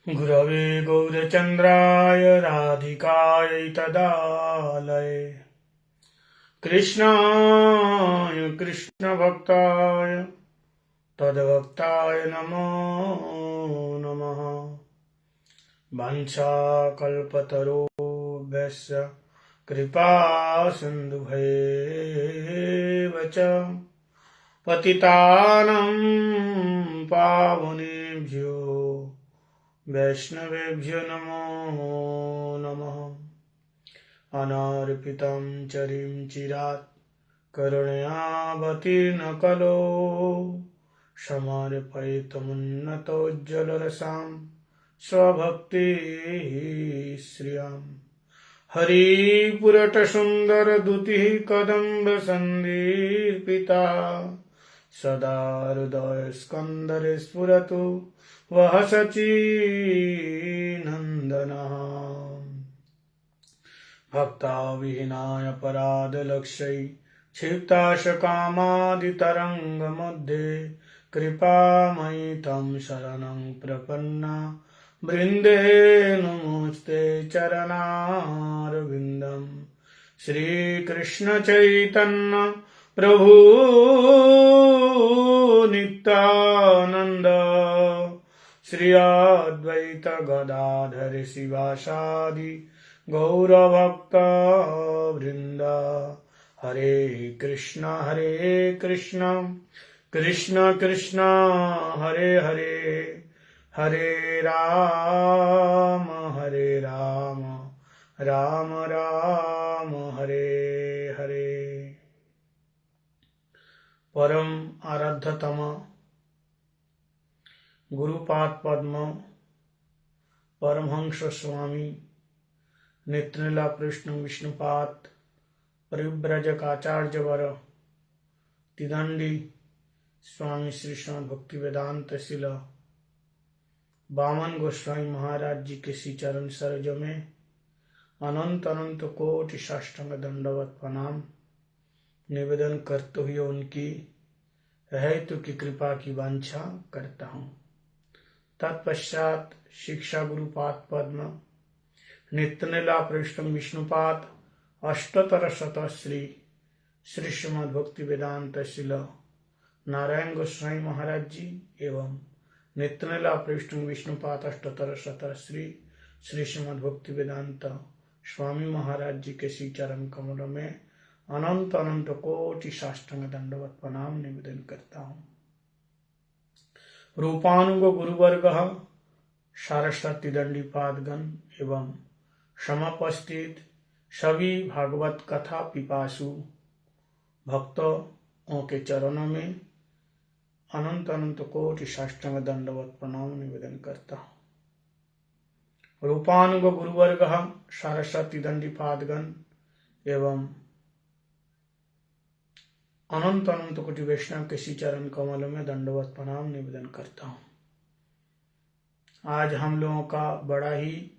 गुरवे गौरचन्द्राय राधिकायै तदालये कृष्णाय कृष्णभक्ताय तद्भक्ताय नमो नमः। वाञ्छाकल्पतरुभ्यश्च कृपासिन्धुभ्येव च पतितानां पावनेभ्यो वैष्णवेभ्यो नमो नमः। अनार्पितं चरिं चिरात् करुणयावतीर्न कलो समर्पयितुमुन्नतोज्ज्वलरसां स्वभक्तिः श्रियम्। हरिपुरटसुन्दरदुतिः कदम्बसन्दीर्पिता सदा हृदयस्कन्धरे स्फुरतु वह सच्चिनन्दनः। भक्ताविहीनाय पराधलक्ष्यै क्षिप्ताशकामादितरङ्गमध्ये कृपामयि तं शरणं प्रपन्ना वृन्दे नमोऽस्ते चरणारविन्दम्। श्रीकृष्ण चैतन्य प्रभु नित्यानन्द श्री अद्वैत गदाधर शिवासादि गौरभक्त वृंद। हरे कृष्ण कृष्ण कृष्ण हरे हरे, हरे राम राम राम हरे हरे। परम आराध्यतम गुरुपाद पद्म परमहंस स्वामी नित्यलीला कृष्ण विष्णुपाद परिव्रजकाचार्य वर तिदंडी स्वामी श्री श्रीमद् भक्तिवेदांत शिल वामन गोस्वामी महाराज जी के श्री चरण सरोज में अनंत अनंत कोटि साष्टांग दंडवत प्रणाम निवेदन करते हुए उनकी हेतु की कृपा की वांछा करता हूँ। तत्पश्चात शिक्षा गुरुपाद पद्म नित्यलीला कृष्ण विष्णुपाद अष्टोत्तर शत श्री श्रीमद् भक्तिवेदांत शिल नारायण गोस्वामी महाराज जी एवं नित्यलीला कृष्ण विष्णुपाद अष्टोत्तर शत श्री श्रीमद् भक्तिवेदांत स्वामी महाराज जी के श्री चरण कमलों में अनंत अनंत कोटि साष्टांग दंडवत प्रणाम निवेदन करता हूँ। रूपानुग गुरुवर्ग सारस्वती दंडी पादगण एवं समुपस्थित सभी भागवत कथा पिपासु भक्तों के चरणों में अनंत अनंत कोटि साष्टांग दंडवत प्रणाम निवेदन करता हूँ। रूपानुग गुरुवर्ग सारस्वती दंडी पादगण एवं अनंत अनंत कोटि वैष्णव के श्री चरण कमलों में दंडवत प्रणाम निवेदन करता हूँ। आज हम लोगों का बड़ा ही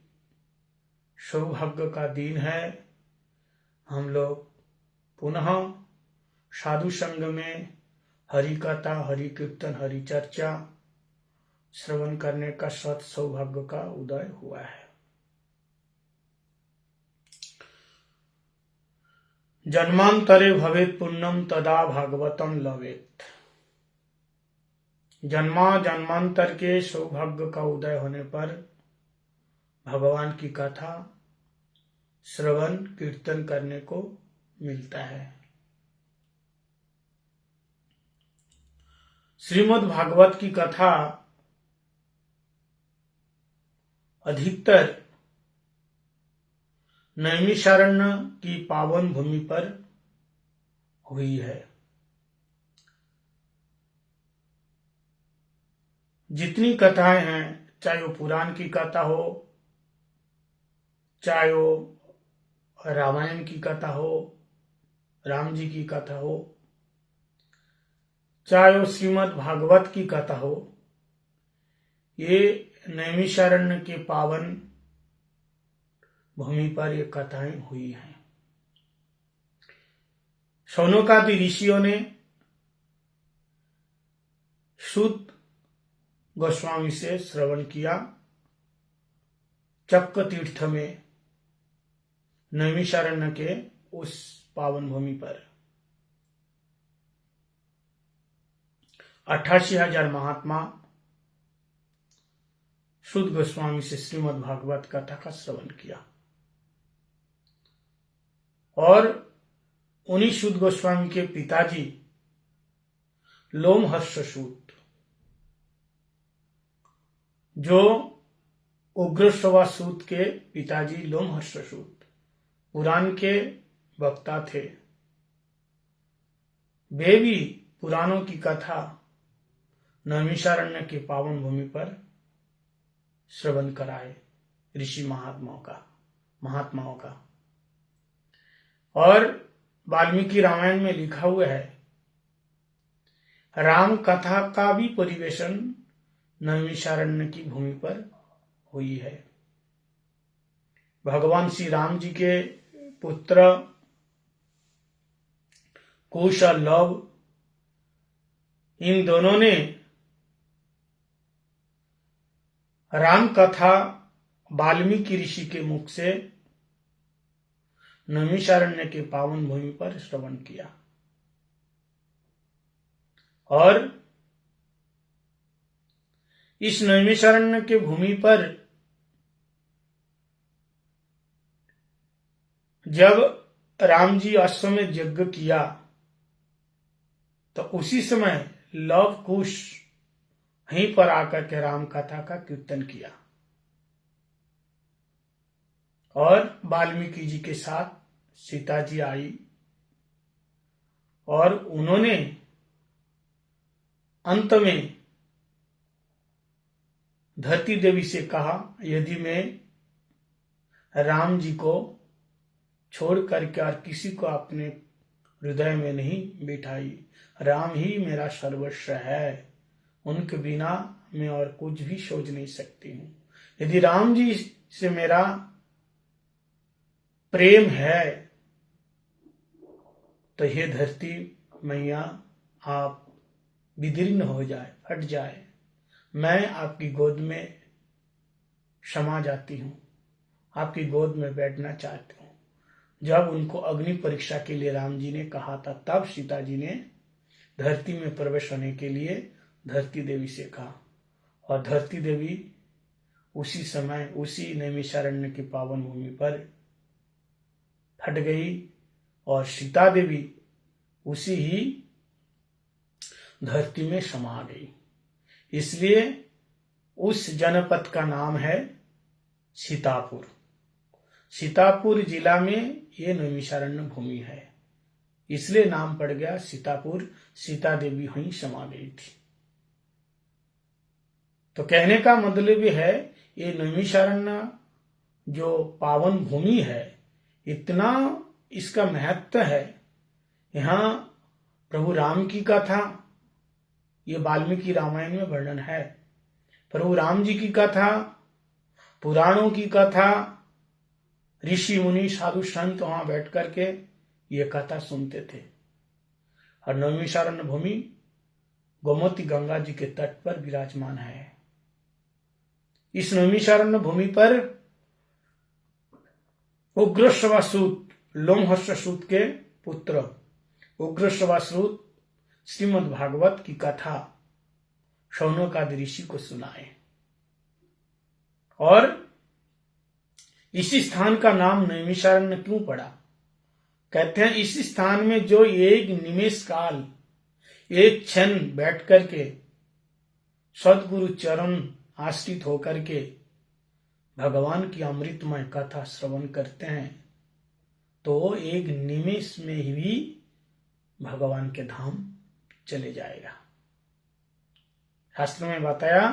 सौभाग्य का दिन है। हम लोग पुनः साधु संग में हरि कथा, हरि कीर्तन, हरि चर्चा श्रवण करने का सत सौभाग्य का उदय हुआ है। जन्मांतरे भवेत् पुण्यम तदा भागवतम लवेत्। जन्मांतर के सौभाग्य का उदय होने पर भगवान की कथा श्रवण कीर्तन करने को मिलता है। श्रीमद् भागवत की कथा अधिकतर नैमिषारण्य की पावन भूमि पर हुई है। जितनी कथाएं हैं, चाहे वो पुराण की कथा हो, चाहे वो रामायण की कथा हो, राम जी की कथा हो, चाहे वो श्रीमद् भागवत की कथा हो, ये नैमिषारण्य के पावन भूमि पर ये कथाएं हुई हैं। शौनकादि ऋषियों ने सूत गोस्वामी से श्रवण किया चक्र तीर्थ में नैमिषारण्य के उस पावन भूमि पर 88,000 महात्मा शुद्ध गोस्वामी से श्रीमद् भागवत कथा का श्रवण किया और उन्हीं शुद्ध गोस्वामी के पिताजी लोमहर्ष सूत, जो उग्रश्रवा सूत के पिताजी लोमहर्ष सूत पुराण के वक्ता थे, वे भी पुराणों की कथा नैमिषारण्य के पावन भूमि पर श्रवण कराए ऋषि महात्माओं का। और वाल्मीकि रामायण में लिखा हुआ है, राम कथा का भी परिवेशन नैमिषारण्य की भूमि पर हुई है। भगवान श्री राम जी के पुत्र कुश और लव, इन दोनों ने राम कथा वाल्मीकि ऋषि के मुख से नैमिषारण्य के पावन भूमि पर श्रवण किया और इस नैमिषारण्य के भूमि पर जब राम जी अश्वमेध यज्ञ किया तो उसी समय लव कुश वहीं पर आकर के राम कथा का कीर्तन किया और वाल्मीकि जी के साथ सीता जी आई और उन्होंने अंत में धरती देवी से कहा, यदि मैं राम जी को छोड़ करके और किसी को अपने हृदय में नहीं बिठाई, राम ही मेरा सर्वस्व है, उनके बिना मैं और कुछ भी सोच नहीं सकती हूं। यदि राम जी से मेरा प्रेम है तो ये धरती मैया आप विदीर्ण हो जाए, फट जाए, मैं आपकी गोद में समा जाती हूं, आपकी गोद में बैठना चाहती हूं। जब उनको अग्नि परीक्षा के लिए राम जी ने कहा था, तब सीता जी ने धरती में प्रवेश होने के लिए धरती देवी से कहा और धरती देवी उसी समय उसी नैमिषारण्य की पावन भूमि पर हट गई और सीता देवी उसी ही धरती में समा गई। इसलिए उस जनपद का नाम है सीतापुर। सीतापुर जिला में ये नैमिषारण्य भूमि है, इसलिए नाम पड़ गया सीतापुर। सीता देवी वहीं समा गई थी। तो कहने का मतलब ये है, ये नैमिषारण्य जो पावन भूमि है, इतना इसका महत्व है। यहाँ प्रभु राम की कथा, ये वाल्मीकि रामायण में वर्णन है। प्रभु राम जी की कथा, पुराणों की कथा, ऋषि मुनि साधु संत वहां बैठ करके ये कथा सुनते थे। और नैमिषारण्य भूमि गोमती गंगा जी के तट पर विराजमान है। इस नैमिषारण्य भूमि पर उग्रश्रवा सूत, लोमहर्ष सूत के पुत्र उग्रश्रवा सूत श्रीमद् भागवत की कथा शौनकादि ऋषि को सुनाए। और इसी स्थान का नाम नैमिषारण्य क्यों पड़ा? कहते हैं इस स्थान में जो एक निमेष काल, एक क्षण बैठ करके सदगुरु चरण आश्रित होकर के भगवान की अमृतमय कथा श्रवण करते हैं, तो एक निमेष में ही भगवान के धाम चले जाएगा। शास्त्र में बताया,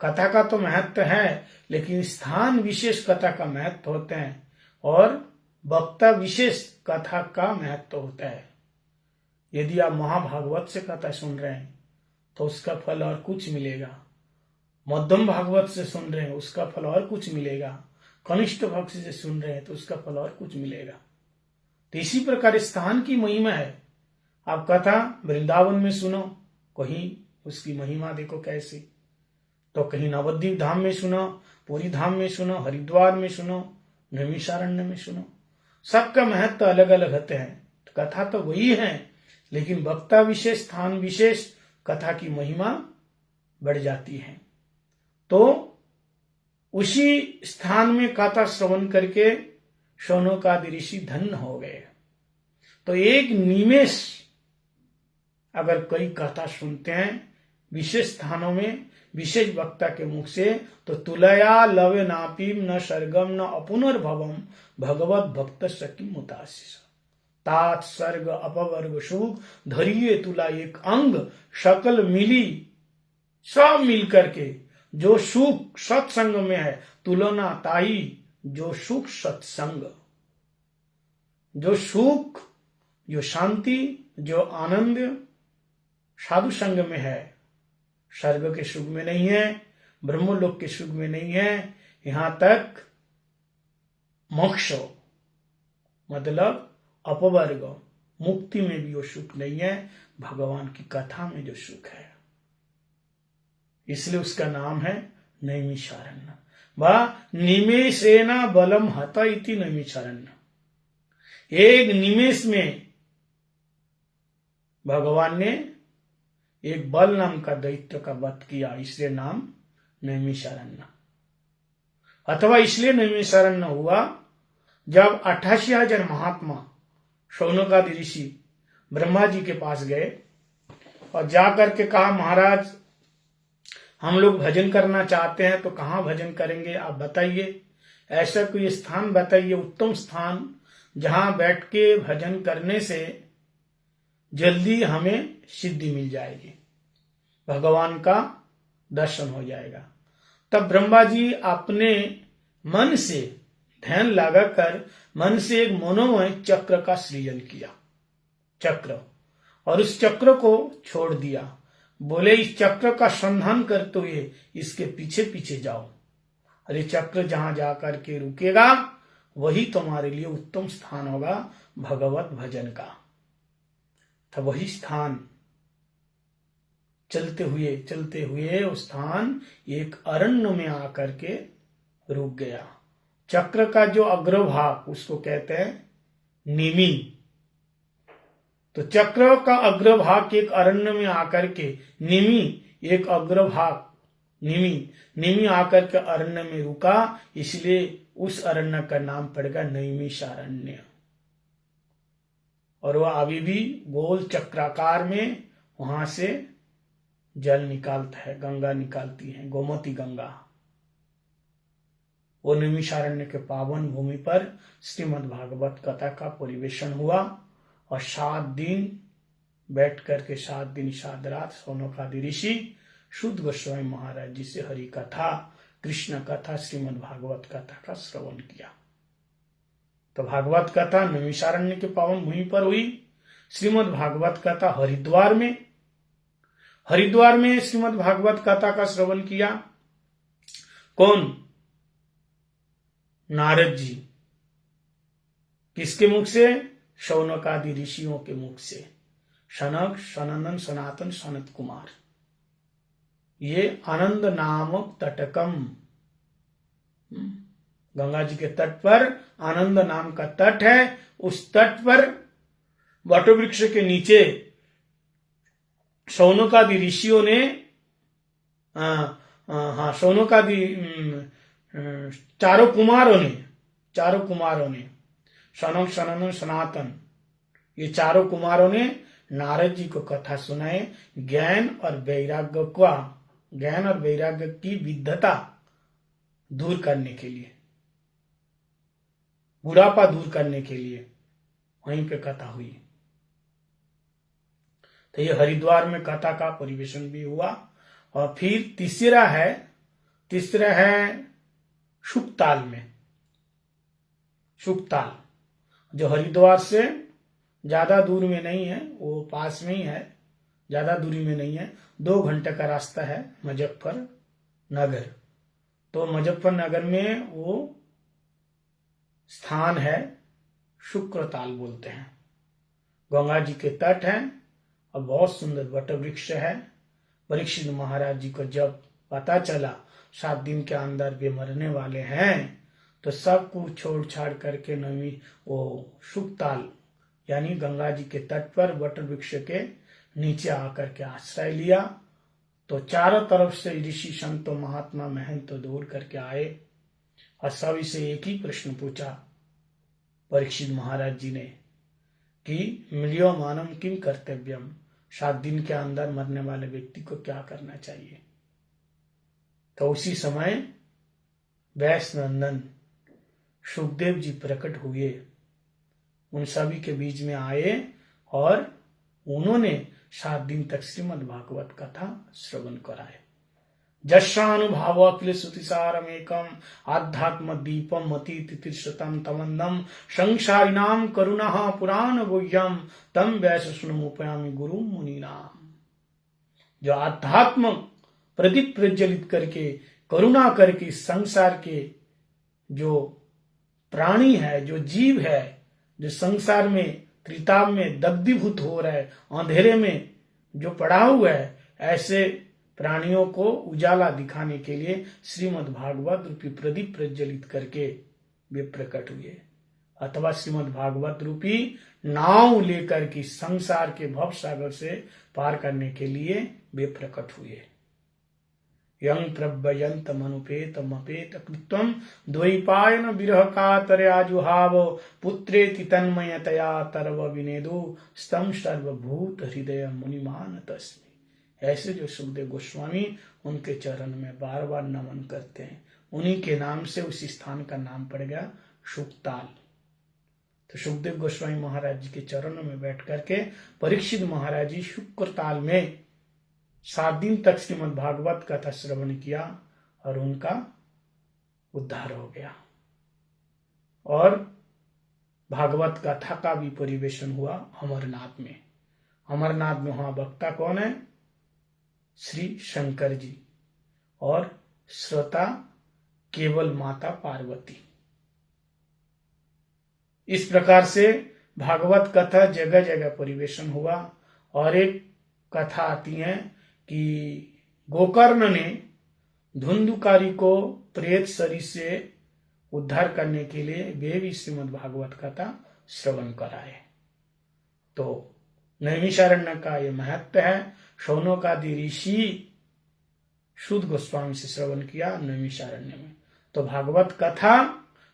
कथा का तो महत्व है, लेकिन स्थान विशेष कथा का महत्व होते हैं और वक्ता विशेष कथा का महत्व होता है। यदि आप महाभागवत से कथा सुन रहे हैं तो उसका फल और कुछ मिलेगा, मध्यम भागवत से सुन रहे हैं उसका फल और कुछ मिलेगा, कनिष्ठ भक्त से सुन रहे हैं तो उसका फल और कुछ मिलेगा। तो इसी प्रकार स्थान की महिमा है। आप कथा वृंदावन में सुनो, कहीं उसकी महिमा देखो कैसी, तो कहीं नवद्वीप धाम में सुनो, पूरी धाम में सुनो, हरिद्वार में सुनो, नैमिषारण्य में सुनो, सबका महत्व अलग अलग होते हैं। तो कथा तो वही है, लेकिन वक्ता विशेष, स्थान विशेष, कथा की महिमा बढ़ जाती है। तो उसी स्थान में कथा श्रवण करके शौनकादि ऋषि धन्य हो गए। तो एक निमेष अगर कोई कथा सुनते हैं विशेष स्थानों में विशेष वक्ता के मुख से, तो तुलया लवे नापीम न सर्गम न अपुनर्भवम भगवत भक्त सखी मुताशिष तात सर्ग अपवर्ग सुख धरिए तुला एक अंग सकल मिली, सब मिल करके जो सुख सत्संग में है, तुलना ताई जो सुख सत्संग, जो सुख, जो शांति, जो आनंद साधु संग में है, स्वर्ग के सुख में नहीं है, ब्रह्मलोक के सुख में नहीं है, यहां तक मोक्ष मतलब अपवर्ग मुक्ति में भी वो सुख नहीं है, भगवान की कथा में जो सुख है। इसलिए उसका नाम है नैमिषारण्य। वह निमेषेना बलम हत इति नैमिषारण्य। एक निमेष में भगवान ने एक बल नाम का दैत्य का वध किया, इसलिए नाम नैमिषारण्य। अथवा इसलिए नैमिषारण्य हुआ जब 88,000 महात्मा शौनकादि ऋषि ब्रह्मा जी के पास गए और जाकर के कहा, महाराज हम लोग भजन करना चाहते हैं, तो कहाँ भजन करेंगे आप बताइए, ऐसा कोई स्थान बताइए, उत्तम स्थान जहां बैठ के भजन करने से जल्दी हमें सिद्धि मिल जाएगी, भगवान का दर्शन हो जाएगा। तब ब्रह्मा जी अपने मन से ध्यान लगाकर मन से एक मनोमय चक्र का सृजन किया, चक्र, और उस चक्र को छोड़ दिया। बोले इस चक्र का संधान करते हुए इसके पीछे पीछे जाओ, अरे चक्र जहां जाकर के रुकेगा वही तुम्हारे लिए उत्तम स्थान होगा भगवत भजन का। तब वही स्थान चलते हुए वो स्थान एक अरण्य में आकर के रुक गया। चक्र का जो अग्रभाग उसको कहते हैं निमि। तो चक्र का अग्रभाग एक अरण्य में आकर के निमि एक अग्रभाग निमि आकर के अरण्य में रुका, इसलिए उस अरण्य का नाम पड़ेगा नैमिषारण्य। और वह अभी भी गोल चक्राकार में वहां से जल निकालता है, गंगा निकालती है, गोमती गंगा। वो नैमिषारण्य के पावन भूमि पर श्रीमद् भागवत कथा का परिवेशन हुआ और 7 दिन बैठ करके 7 दिन 7 रात शौनकादि ऋषि शुद्ध गोस्वामी महाराज जी से हरि कथा, कृष्ण कथा, श्रीमद् भागवत कथा का श्रवण किया। तो भागवत कथा नैमिषारण्य के पावन भूमि पर हुई। श्रीमद् भागवत कथा हरिद्वार में श्रीमद् भागवत कथा का श्रवण किया। कौन? नारद जी। किसके मुख से? शौनकादि ऋषियों के मुख से। सनक, सनंदन, सनातन, सनत कुमार। ये आनंद नामक तटकम, गंगा जी के तट पर आनंद नाम का तट है। उस तट पर वटवृक्ष के नीचे शौनकादि ऋषियों ने शौनकादि चारों कुमारों ने सनक, सनंदन, सनातन, ये चारों कुमारों ने नारद जी को कथा सुनाए ज्ञान और वैराग्य की विद्धता दूर करने के लिए, बुढ़ापा दूर करने के लिए वहीं पे कथा हुई। तो ये हरिद्वार में कथा का परिवेशन भी हुआ। और फिर तीसरा है शुकताल में। शुकताल जो हरिद्वार से ज्यादा दूर में नहीं है, वो पास में ही है, ज्यादा दूरी में नहीं है, 2 घंटे का रास्ता है मुजफ्फरनगर। तो मुजफ्फरनगर में वो स्थान है शुक्रताल बोलते हैं। गंगा जी के तट है और बहुत सुंदर वट वृक्ष है। परीक्षित महाराज जी को जब पता चला 7 दिन के अंदर वे मरने वाले हैं, तो सब कुछ छोड़ छाड़ करके नवी वो शुकताल यानी गंगा जी के तट पर वट वृक्ष के नीचे आकर के आश्रय लिया। तो चारों तरफ से ऋषि संतो महात्मा महंत दूर करके आए और सभी से एक ही प्रश्न पूछा परीक्षित महाराज जी ने कि म्रियमाणम किम कर्तव्यम, 7 दिन के अंदर मरने वाले व्यक्ति को क्या करना चाहिए। तो उसी समय व्यास नंदन सुखदेव जी प्रकट हुए, उन सभी के बीच में आए और उन्होंने 7 दिन तक श्रीमद् भागवत कथा श्रवण कराए। जस्यानुभाव अखिल श्रुतिसारमेकम आध्यात्म दीपम मति तितिश्रतम तमंदम संसारिणाम करुणः पुराण गुह्यम तम व्यास सुनमुपयामि गुरु मुनीनाम। जो आध्यात्म प्रदीप प्रज्वलित करके करुणा करके संसार के जो प्राणी है, जो जीव है, जो संसार में त्रिताप में दग्धीभूत हो रहा है, अंधेरे में जो पड़ा हुआ है, ऐसे प्राणियों को उजाला दिखाने के लिए श्रीमद् भागवत रूपी प्रदीप प्रज्वलित करके वे प्रकट हुए, अथवा श्रीमद् भागवत रूपी नाव लेकर के संसार के भव सागर से पार करने के लिए वे प्रकट हुए। यं प्रव्ययंत मनुपेत मपेत कृत्वम द्वैपायन विरह कातर आजुहाव पुत्रेति तन्मयतया तरव विनेदु स्तम सर्वभूत हृदय मुनिमान तस्मि। ऐसे जो सुखदेव गोस्वामी उनके चरण में बार बार नमन करते हैं, उन्हीं के नाम से उस स्थान का नाम पड़ गया शुकताल। तो सुखदेव गोस्वामी महाराज जी के चरणों में बैठ करके परीक्षित महाराज जी शुक्रताल में 7 दिन तक श्रीमद् भागवत कथा श्रवण किया और उनका उद्धार हो गया। और भागवत कथा का भी परिवेशन हुआ अमरनाथ में। अमरनाथ में वहां वक्ता कौन है? श्री शंकर जी और श्रोता केवल माता पार्वती। इस प्रकार से भागवत कथा जगह जगह परिवेशन हुआ। और एक कथा आती है कि गोकर्ण ने धुंधुकारी को प्रेत शरीर से उद्धार करने के लिए वे भी श्रीमद् भागवत कथा श्रवण कराए। तो नैमिषारण्य का ये महत्व है। शौनकादि ऋषि शुद्ध गोस्वामी से श्रवण किया नैमिषारण्य में। तो भागवत कथा,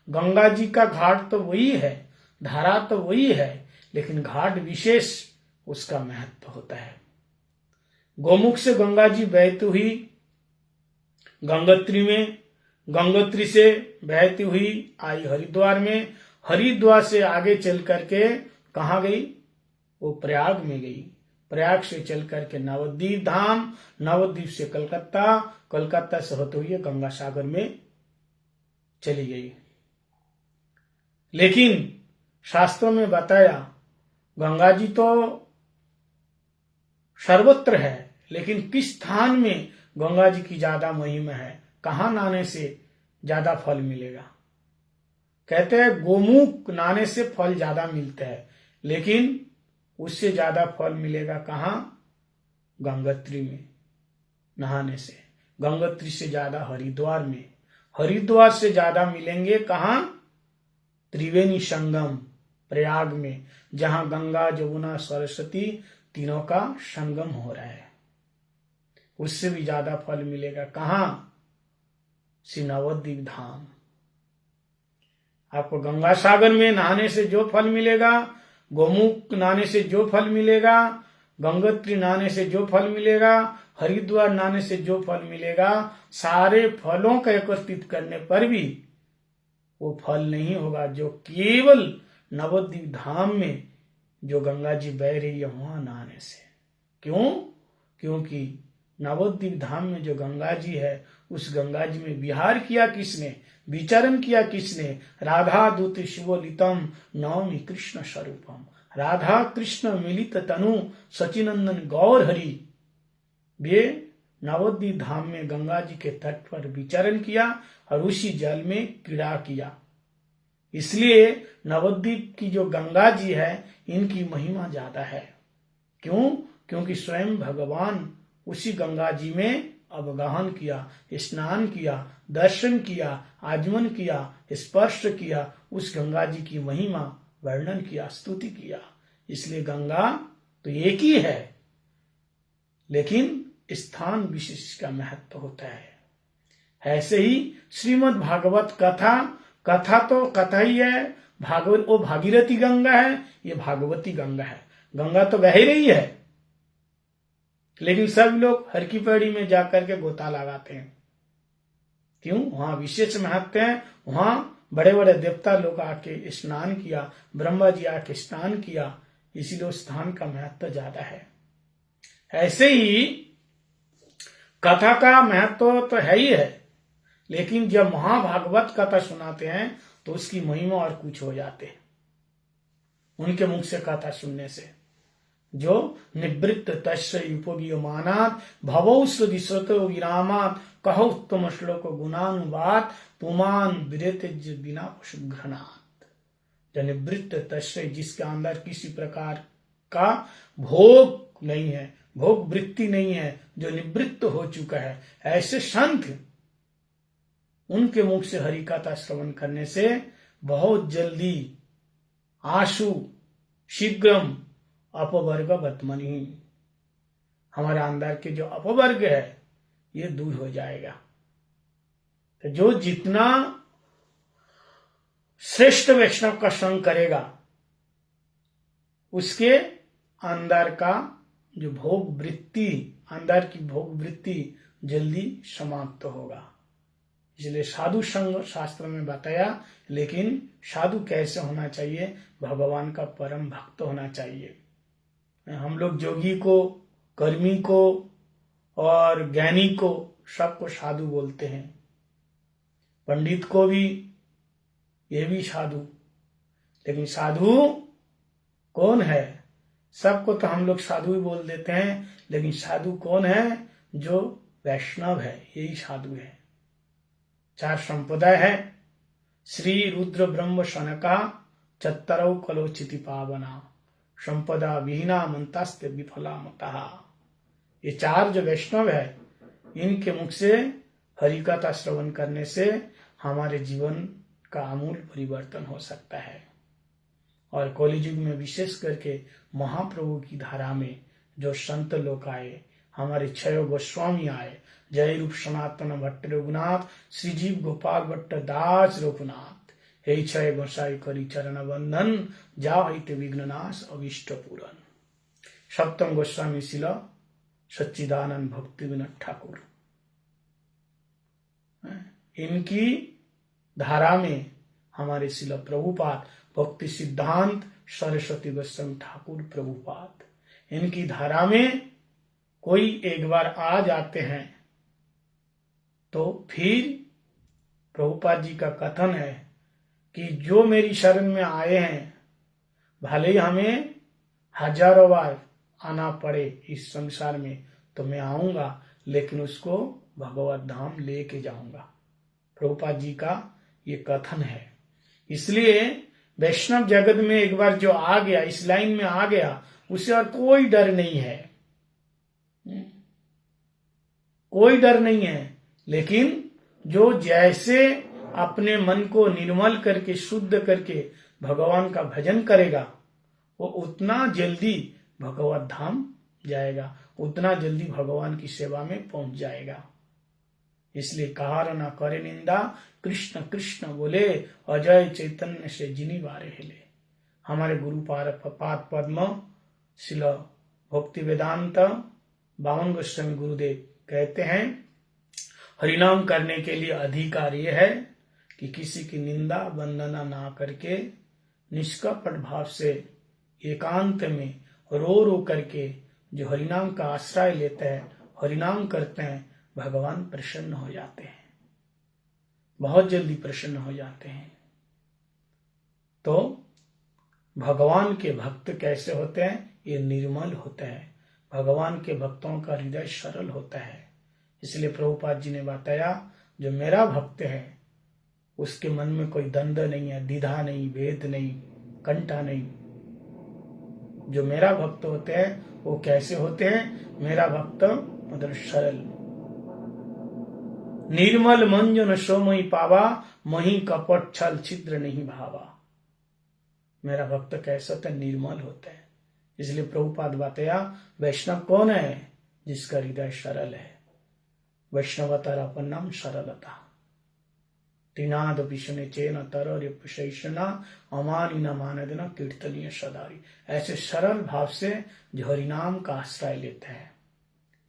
गंगा जी का घाट तो वही है, धारा तो वही है, लेकिन घाट विशेष उसका महत्व होता है। गोमुख से गंगा जी बहती हुई गंगोत्री में, गंगोत्री से बहती हुई आई हरिद्वार में, हरिद्वार से आगे चल करके कहाँ गई? वो प्रयाग में गई। प्रयाग से चल करके नवद्वीप धाम, नवद्वीप से कलकत्ता, कलकत्ता से होते हुए गंगा सागर में चली गई। लेकिन शास्त्रों में बताया गंगा जी तो सर्वत्र है, लेकिन किस स्थान में गंगा जी की ज्यादा महिमा है, कहाँ नहाने से ज्यादा फल मिलेगा? कहते हैं गोमुख नहाने से फल ज्यादा मिलता है, लेकिन उससे ज्यादा फल मिलेगा कहाँ? गंगोत्री में नहाने से। गंगोत्री से ज्यादा हरिद्वार में, हरिद्वार से ज्यादा मिलेंगे कहाँ? त्रिवेणी संगम प्रयाग में, जहां गंगा जमुना सरस्वती तीनों का संगम हो रहा है। उससे भी ज्यादा फल मिलेगा कहाँ? श्री नवद्वीप धाम। आपको गंगा सागर में नहाने से जो फल मिलेगा, गोमुख नहाने से जो फल मिलेगा, गंगोत्री नहाने से जो फल मिलेगा, हरिद्वार नहाने से जो फल मिलेगा, सारे फलों का एकत्रित करने पर भी वो फल नहीं होगा जो केवल नवद्वीप धाम में जो गंगा जी बह रही है वहां नहाने से। क्यों? क्योंकि नवद्वीप धाम में जो गंगा जी है, उस गंगा जी में विहार किया किसने, विचरण किया किसने? राधा दूत शिवलितम नवमी कृष्ण स्वरूपम। राधा कृष्ण मिलित तनु सचिनंदन गौर हरि। वे नवद्वीप धाम में गंगा जी के तट पर विचरण किया और उसी जल में क्रीड़ा किया। इसलिए नवद्वीप की जो गंगा जी है, इनकी महिमा ज्यादा है। क्यों? क्योंकि स्वयं भगवान उसी गंगा जी में अवगाहन किया, स्नान किया, दर्शन किया, आचमन किया, स्पर्श किया, उस गंगा जी की महिमा वर्णन किया, स्तुति किया। इसलिए गंगा तो एक ही है, लेकिन स्थान विशेष का महत्व होता है। ऐसे ही श्रीमद् भागवत कथा तो कथा ही है। भागवत वो भागीरथी गंगा है, ये भागवती गंगा है। गंगा तो बह रही है, लेकिन सब लोग हर की पैड़ी में जाकर के गोता लगाते हैं। क्यों? वहां विशेष महत्व है। वहां बड़े बड़े देवता लोग आके स्नान किया, ब्रह्मा जी आके स्नान किया, इसीलिए उस स्थान का महत्व ज्यादा है। ऐसे ही कथा का महत्व तो है ही है, लेकिन जब महाभागवत कथा सुनाते हैं तो उसकी महिमा और कुछ हो जाते हैं उनके मुख से कथा सुनने से। जो निवृत्त तस्य उपगीयमानात् भवौ दिशतो विरामात् कहो उत्तम श्लोक गुणानुवाद पुमान विरेतज बिना पशुघ्रणात्। जो निवृत्त तस्य, जिसके अंदर किसी प्रकार का भोग नहीं है, भोग वृत्ति नहीं है, जो निवृत्त हो चुका है, ऐसे संत, उनके मुख से हरि कथा श्रवण करने से बहुत जल्दी आशु शीघ्रम अपवर्ग वर्तमनि, हमारे अंदर के जो अपवर्ग है ये दूर हो जाएगा। तो जो जितना श्रेष्ठ वैष्णव का संग करेगा, उसके अंदर का जो भोग वृत्ति, अंदर की भोग वृत्ति जल्दी समाप्त होगा। इसलिए साधु संग शास्त्र में बताया, लेकिन साधु कैसे होना चाहिए? भगवान का परम भक्त होना चाहिए। हम लोग जोगी को, कर्मी को और ज्ञानी को सबको साधु बोलते हैं, पंडित को भी, ये भी साधु। लेकिन साधु कौन है? सबको तो हम लोग साधु ही बोल देते हैं, लेकिन साधु कौन है? जो वैष्णव है, यही साधु है। 4 संप्रदाय है, श्री रुद्र ब्रह्म शनका चत्तरौ कलोचिति पावना संपदा विहीना मंतास्ते विफला मतः। ये 4 जो वैष्णव है, इनके मुख से हरि कथा श्रवण करने से हमारे जीवन का आमूल परिवर्तन हो सकता है। और कलियुग में विशेष करके महाप्रभु की धारा में जो संत लोग आए, हमारे 6 गोस्वामी आए, जय रूप सनातन भट्ट रघुनाथ, श्रीजीव गोपाल भट्ट दास रघुनाथ, हे 6 गोसाई करी चरण वंदन, जाओ हित विघ्ननाश अविष्ट पूरन। 7म गोस्वामी शिल सच्चिदानंद भक्ति विनोद ठाकुर, इनकी धारा में हमारे शिल प्रभुपाद भक्ति सिद्धांत सरस्वती गोस्वामी ठाकुर प्रभुपाद, इनकी धारा में कोई एक बार आ जाते हैं तो फिर प्रभुपाद जी का कथन है कि जो मेरी शरण में आए हैं, भले ही हमें हजारों बार आना पड़े इस संसार में, तो मैं आऊंगा, लेकिन उसको भगवत धाम लेके जाऊंगा। प्रभुपाद जी का ये कथन है। इसलिए वैष्णव जगत में एक बार जो आ गया, इस लाइन में आ गया, उसे और कोई डर नहीं है, कोई डर नहीं है। लेकिन जो जैसे अपने मन को निर्मल करके, शुद्ध करके भगवान का भजन करेगा, वो उतना जल्दी भगवत धाम जाएगा, उतना जल्दी भगवान की सेवा में पहुंच जाएगा। इसलिए कहार न करे निंदा, कृष्ण कृष्ण बोले, अजय चैतन्य से जिनी बारे हिले। हमारे गुरु पाद पद्म शिल भक्ति वेदांत बामन गोस्वामी गुरुदेव कहते हैं, हरिनाम करने के लिए अधिकार यह है कि किसी की निंदा वंदना ना करके निष्कपट भाव से एकांत में रो रो करके जो हरिनाम का आश्रय लेते हैं, हरिनाम करते हैं, भगवान प्रसन्न हो जाते हैं, बहुत जल्दी प्रसन्न हो जाते हैं। तो भगवान के भक्त कैसे होते हैं? ये निर्मल होते हैं। भगवान के भक्तों का हृदय सरल होता है। इसलिए प्रभुपाद जी ने बताया, जो मेरा भक्त है उसके मन में कोई द्वंद्व नहीं है, द्विधा नहीं, भेद नहीं, कंटा नहीं। जो मेरा भक्त होते हैं वो कैसे होते हैं? मेरा भक्त मतलब सरल, निर्मल मंजन सोमई पावा, मही कपट छल छिद्र नहीं भावा। मेरा भक्त कैसा होता है? निर्मल होता है। इसलिए प्रभुपाद बताया वैष्णव कौन है? जिसका हृदय सरल है। वैष्णवतर अपन नाम सरलता। त्रिनाद विष्णु चेन तरना अमानी न मानदना कीर्तनीय सदारी। ऐसे सरल भाव से जो हरिनाम का आश्रय लेते हैं।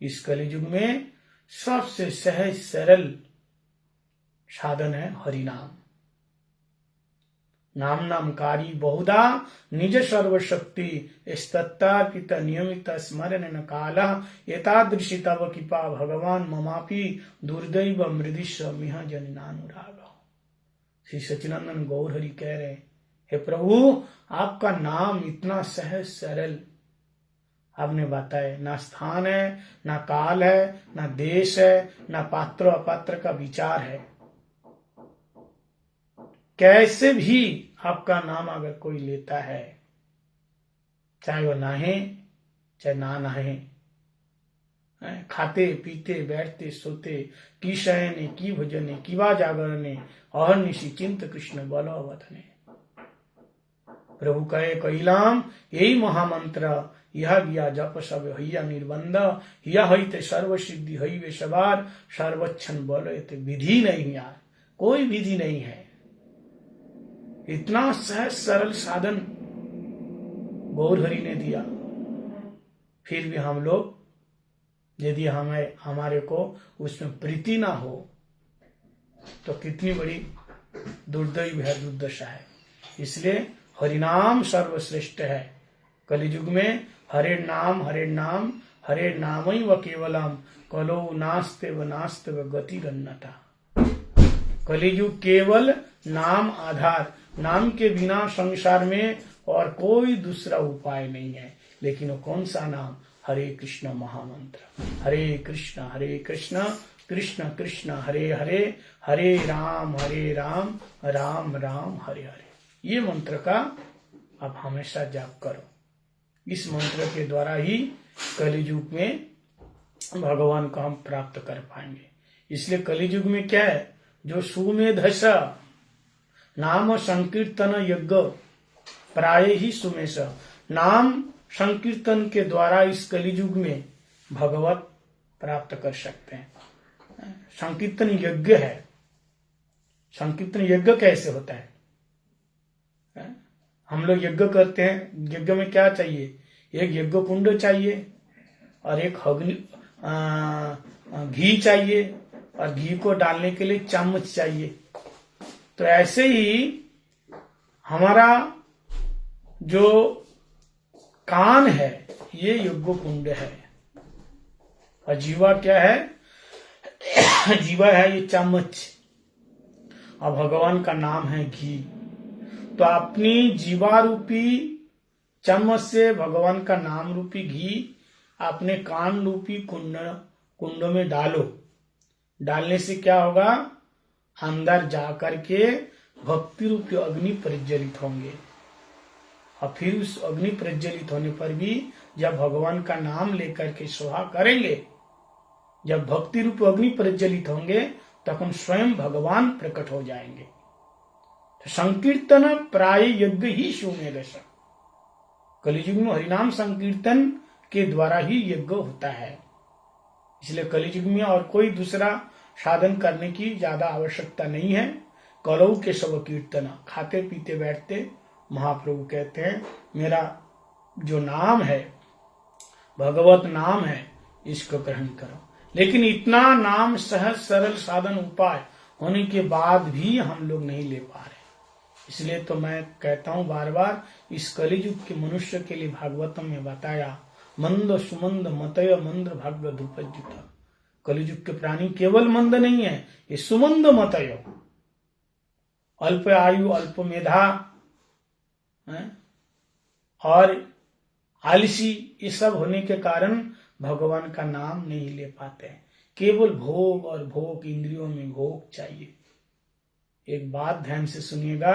इस कलियुग में सबसे सहज सरल साधन है हरिनाम। नाम नामकारी बहुधा निज सर्वशक्ति स्तत्तार्पित नियमित स्मरण न काला एतादृशी तव कृपा भगवान ममापि दुर्दैव मृदिश्व मिह जनिनानुराग। श्री सच्चिदानंद गौर हरि कह रहे हैं, हे प्रभु आपका नाम इतना सहज सरल आपने बताया। ना स्थान है, ना काल है, ना देश है, ना पात्र अपात्र का विचार है। कैसे भी आपका नाम अगर कोई लेता है, चाहे वो नहे चाहे ना नहे, खाते पीते बैठते सोते, की शयने की भजने किवा जागरणे अहर्निशि चिंत कृष्ण बल अवतने। प्रभु कहे कैलाम यही महामंत्र यह गया जप सब हैया निर्बंध यह हईते सर्व सिद्धि हई वे सवार सर्वक्षण बल विधि नहीं यार, कोई विधि नहीं है। इतना सहज सरल साधन गौर हरि ने दिया, फिर भी हम लोग यदि हमारे को उसमें प्रीति ना हो तो कितनी बड़ी दुर्दैव है, दुर्दशा है। इसलिए हरिनाम सर्वश्रेष्ठ है। कलियुग में हरे नाम हरे नाम व केवलम कलो नास्ते व गति रन्नता। कलियुग केवल नाम आधार, नाम के बिना संसार में और कोई दूसरा उपाय नहीं है। लेकिन वो कौन सा नाम? हरे कृष्ण महामंत्र। हरे कृष्ण कृष्ण कृष्ण हरे हरे, हरे राम राम राम हरे हरे। ये मंत्र का आप हमेशा जाप करो। इस मंत्र के द्वारा ही कलियुग में भगवान को हम प्राप्त कर पाएंगे। इसलिए कलियुग में क्या है? जो सुमेधस नाम संकीर्तन यज्ञ प्राय ही सुमेश। नाम संकीर्तन के द्वारा इस कलियुग में भगवत प्राप्त कर सकते हैं। संकीर्तन यज्ञ है। संकीर्तन यज्ञ कैसे होता है? हम लोग यज्ञ करते हैं, यज्ञ में क्या चाहिए? एक यज्ञ कुंड चाहिए और एक घी चाहिए और घी को डालने के लिए चम्मच चाहिए। तो ऐसे ही हमारा जो कान है ये यज्ञ कुंड है और जीवा क्या है? जीवा है ये चम्मच और भगवान का नाम है घी। तो अपनी जीवा रूपी चम्मच से भगवान का नाम रूपी घी अपने कान रूपी कुंड में डालो। डालने से क्या होगा? अंदर जाकर के भक्ति रूपी अग्नि प्रज्वलित होंगे और फिर उस अग्नि प्रज्वलित होने पर भी जब भगवान का नाम लेकर के सोहा करेंगे, जब भक्ति रूप अग्नि प्रज्वलित होंगे तब स्वयं भगवान प्रकट हो जाएंगे। तो संकीर्तन प्राय यज्ञ ही सुमेधस। कलियुग में हरिनाम संकीर्तन के द्वारा ही यज्ञ होता है। इसलिए कलियुग में और कोई दूसरा साधन करने की ज्यादा आवश्यकता नहीं है। कलौ के सब कीर्तन, खाते पीते बैठते महाप्रभु कहते हैं मेरा जो नाम है भगवत नाम है इसको ग्रहण करो। लेकिन इतना नाम सहज सरल साधन उपाय होने के बाद भी हम लोग नहीं ले पा रहे। इसलिए तो मैं कहता हूं बार बार, इस कलियुग के मनुष्य के लिए भागवतम में बताया मंद सुमंद मतय मंद्र भाग्य धूपज्युत। कलियुग के प्राणी केवल मंद नहीं है, ये सुमंद मतय, अल्प आयु अल्प मेधा और आलसी, ये सब होने के कारण भगवान का नाम नहीं ले पाते हैं। केवल भोग और भोग, इंद्रियों में भोग चाहिए। एक बात ध्यान से सुनिएगा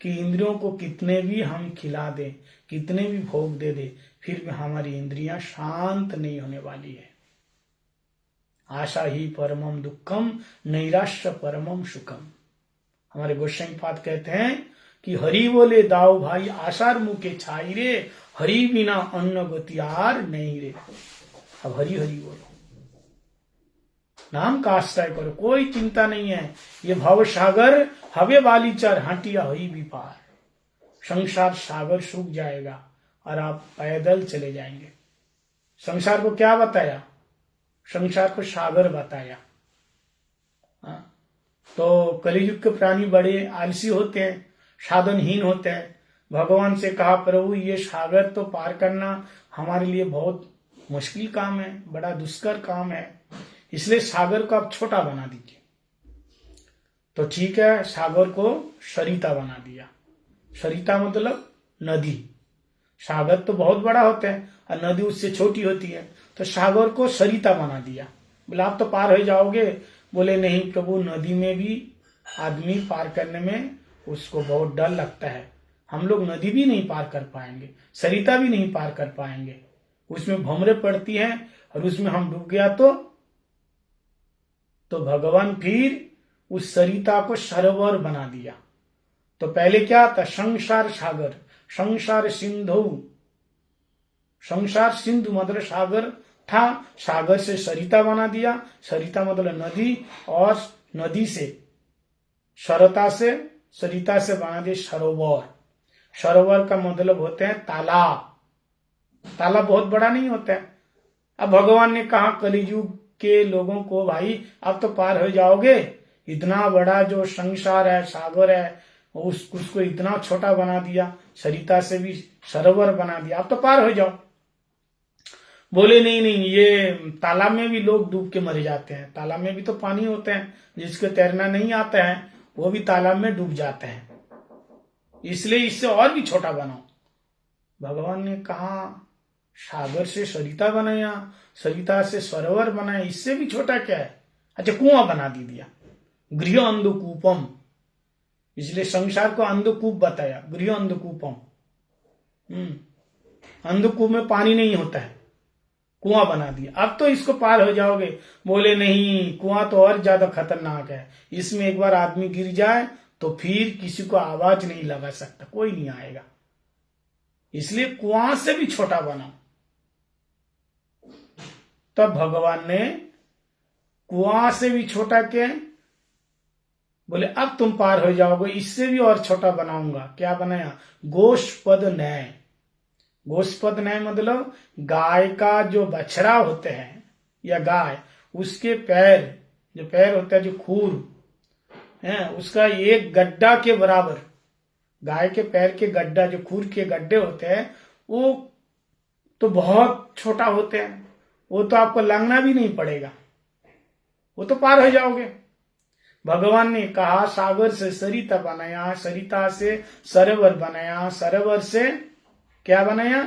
कि इंद्रियों को कितने भी हम खिला दें, कितने भी भोग दे दे, फिर भी हमारी इंद्रियां शांत नहीं होने वाली है। आशा ही परमम दुखम नैराश्य परमम सुखम। हमारे गोस्वामी पाद कहते हैं कि हरि बोले दाऊ भाई आशार मुखे छाई रे, हरि बिना अन्न गतियार नहीं रे। अब हरि हरि बोलो, नाम का आश्रय करो, कोई चिंता नहीं है। ये भव सागर हवे वाली चर हटिया हुई विपार। संसार सागर सूख जाएगा और आप पैदल चले जाएंगे। संसार को क्या बताया? संसार को सागर बताया। तो कलियुग के प्राणी बड़े आलसी होते हैं, साधनहीन होते हैं। भगवान से कहा प्रभु ये सागर तो पार करना हमारे लिए बहुत मुश्किल काम है, बड़ा दुष्कर काम है, इसलिए सागर को आप छोटा बना दीजिए। तो ठीक है, सागर को सरिता बना दिया। सरिता मतलब नदी। सागर तो बहुत बड़ा होता है और नदी उससे छोटी होती है, तो सागर को सरिता बना दिया। बोले आप तो पार हो जाओगे। बोले नहीं प्रभु, नदी में भी आदमी पार करने में उसको बहुत डर लगता है, हम लोग नदी भी नहीं पार कर पाएंगे, सरिता भी नहीं पार कर पाएंगे, उसमें भंवरे पड़ती हैं और उसमें हम डूब गया तो भगवान फिर उस सरिता को सरोवर बना दिया। तो पहले क्या था? संसार सागर, संसार सिंधु। संसार सिंधु मतलब सागर था, सागर से सरिता बना दिया। सरिता मतलब नदी, और नदी से सरता से सरिता से बना दिया सरोवर। सरोवर का मतलब होते हैं तालाब। तालाब बहुत बड़ा नहीं होता है। अब भगवान ने कहा कलियुग के लोगों को भाई आप तो पार हो जाओगे, इतना बड़ा जो संसार है, सागर है, उसको इतना छोटा बना दिया, सरिता से भी सरोवर बना दिया, आप तो पार हो जाओ। बोले नहीं नहीं, ये तालाब में भी लोग डूब के मर जाते हैं, तालाब में भी तो पानी होते हैं, जिसको तैरना नहीं आता है वो भी तालाब में डूब जाते हैं, इसलिए इससे और भी छोटा बनाओ। भगवान ने कहा सागर से सरिता बनाया, सरिता से सरोवर बनाया, इससे भी छोटा क्या है? अच्छा, कुआं बना दिया, गृह अंधकूपम। इसलिए संसार को अंधकूप बताया, गृह अंधकूपम। अंधकूप में पानी नहीं होता है, कुआं बना दिया, अब तो इसको पार हो जाओगे। बोले नहीं, कुआं तो और ज्यादा खतरनाक है, इसमें एक बार आदमी गिर जाए तो फिर किसी को आवाज नहीं लगा सकता, कोई नहीं आएगा, इसलिए कुआं से भी छोटा बनाओ। तब भगवान ने कुआं से भी छोटा के बोले अब तुम पार हो जाओगे, इससे भी और छोटा बनाऊंगा। क्या बनाया? गोष्पद न्याय। गोष्पद न्याय मतलब गाय का जो बछड़ा होते हैं या गाय, उसके पैर, जो पैर होता है, जो खूर है, उसका एक गड्ढा के बराबर, गाय के पैर के गड्ढा, जो खूर के गड्ढे होते हैं, वो तो बहुत छोटा होते हैं, वो तो आपको लांघना भी नहीं पड़ेगा, वो तो पार हो जाओगे। भगवान ने कहा सागर से सरिता बनाया, सरिता से सरोवर बनाया, सरोवर से क्या बनाया?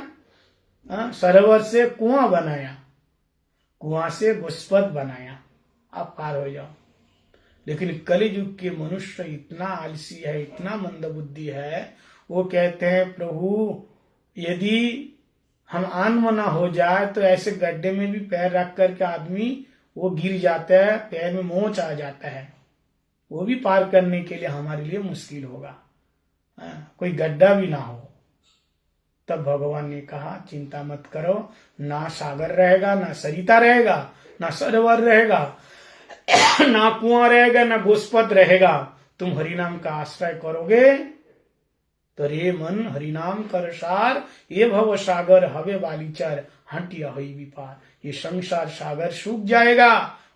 सरोवर से कुआं बनाया, कुआं से गोष्पद बनाया, आप पार हो जाओ। लेकिन कलियुग के मनुष्य इतना आलसी है, इतना मंदबुद्धि है, वो कहते हैं प्रभु यदि हम आन्म ना हो जाए तो ऐसे गड्ढे में भी पैर रख करके आदमी वो गिर जाता है, पैर में मोच आ जाता है, वो भी पार करने के लिए हमारे लिए मुश्किल होगा, कोई गड्ढा भी ना हो। तब भगवान ने कहा चिंता मत करो, ना सागर रहेगा, ना सरिता रहेगा, ना सरोवर रहेगा, ना कुआं रहेगा, ना गोष्पद रहेगा। तुम हरिनाम का आश्रय करोगे तो रे मन हरिनाम कर सार, ये भव सागर हवे वाली चर हटिया हुई विपार। ये संसार सागर सूख जाएगा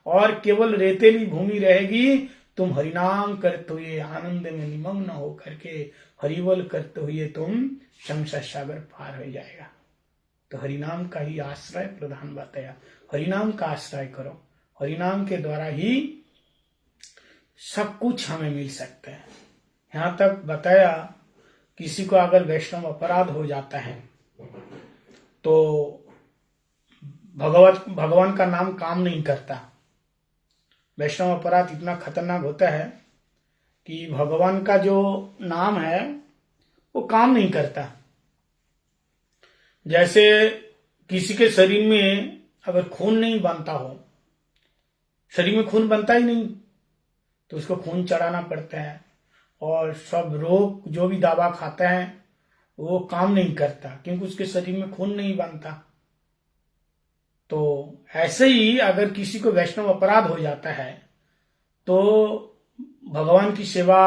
और केवल रेतीली भूमि रहेगी। तुम हरिनाम करते हुए आनंद में निमग्न होकर के हरिबोल करते हुए तुम संसार सागर पार हो जाएगा। तो हरिनाम का ही आश्रय प्रधान बताया, हरिनाम का आश्रय करो, हरिनाम के द्वारा ही सब कुछ हमें मिल सकता है। यहां तक बताया किसी को अगर वैष्णव अपराध हो जाता है तो भगवान का नाम काम नहीं करता। वैष्णव अपराध इतना खतरनाक होता है कि भगवान का जो नाम है वो काम नहीं करता। जैसे किसी के शरीर में अगर खून नहीं बनता हो शरीर में खून बनता ही नहीं, तो उसको खून चढ़ाना पड़ता है। और सब रोग जो भी दवा खाता है वो काम नहीं करता, क्योंकि उसके शरीर में खून नहीं बनता। तो ऐसे ही अगर किसी को वैष्णव अपराध हो जाता है तो भगवान की सेवा